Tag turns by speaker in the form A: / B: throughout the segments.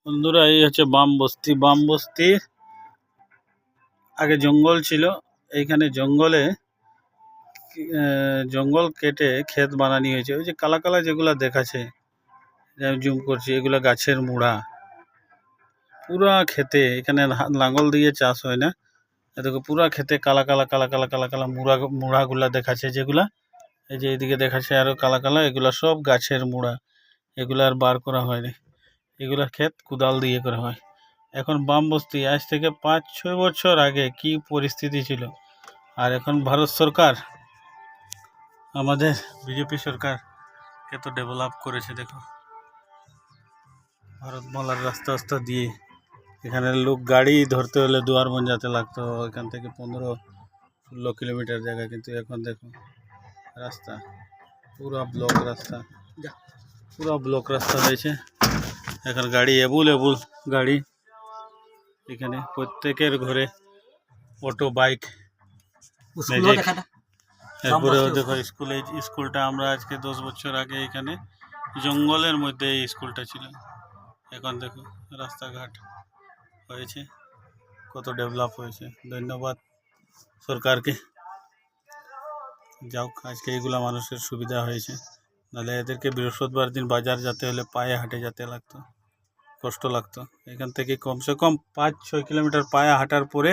A: বন্ধুরা, এই হচ্ছে বাম বস্তি। বাম বস্তির আগে জঙ্গল ছিল। এইখানে জঙ্গল কেটে ক্ষেত বানানি হয়েছে। ওই যে কালা কালা যেগুলা দেখাচ্ছে, আমি জুম করছি, এগুলা গাছের মুড়া। পুরা খেতে এখানে লাঙ্গল দিয়ে চাষ হয় না। দেখো পুরা খেতে কালা কালা কালা কালা কালা কালা মুড়াগুলা দেখাচ্ছে। যেগুলা এই যে এইদিকে দেখাচ্ছে আরো কালা কালা, এগুলা সব গাছের মুড়া। এগুলা আর বার করা হয়নি। এগুলা ক্ষেত কোদাল দিয়ে করা হয়। এখন বাম বস্তি আজ থেকে 5-6 বছর আগে কি পরিস্থিতি ছিল, আর এখন ভারত সরকার, আমাদের বিজেপি সরকার কত ডেভেলপ করেছে দেখো। ভারতমালার রাস্তা দিয়ে এখানে লোক গাড়ি ধরতে হলে দুয়ারবন যেতে লাগতো, এখান থেকে 15-16 কিলোমিটার জায়গা। কিন্তু এখন দেখো রাস্তা পুরা ব্লক রাস্তা হয়েছে। এখন গাড়ি এবুল গাড়ি। এখানে প্রত্যেকের ঘরে অটো, বাইক, ম্যাজিক। এরপরেও দেখো স্কুলটা আমরা আজকে 10 বছর আগে এখানে জঙ্গলের মধ্যে এই স্কুলটা ছিল। এখন দেখো রাস্তাঘাট হয়েছে, কত ডেভেলপ হয়েছে। ধন্যবাদ সরকারকে। যাও, আজকে এইগুলা মানুষের সুবিধা হয়েছে। নাহলে এদেরকে বৃহস্পতিবার দিন বাজার যেতে হলে পায়ে হাঁটে যেতে লাগতো, কষ্ট লাগতো। এখান থেকে কমসে কম 5-6 কিলোমিটার পায়ে হাঁটার পরে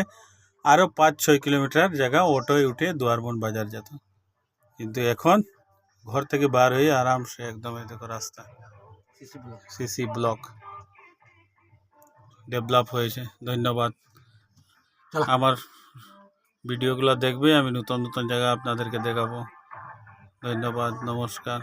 A: আরও 5-6 কিলোমিটার জায়গা অটোয় উঠে দুয়ারবন বাজার যেত। কিন্তু এখন ঘর থেকে বার হয়ে আরামসে একদম এই দেখো রাস্তা, সিসি ব্লক ডেভেলপ হয়েছে। ধন্যবাদ। আমার ভিডিওগুলো দেখবে, আমি নতুন নতুন জায়গা আপনাদেরকে দেখাবো। ধন্যবাদ, নমস্কার।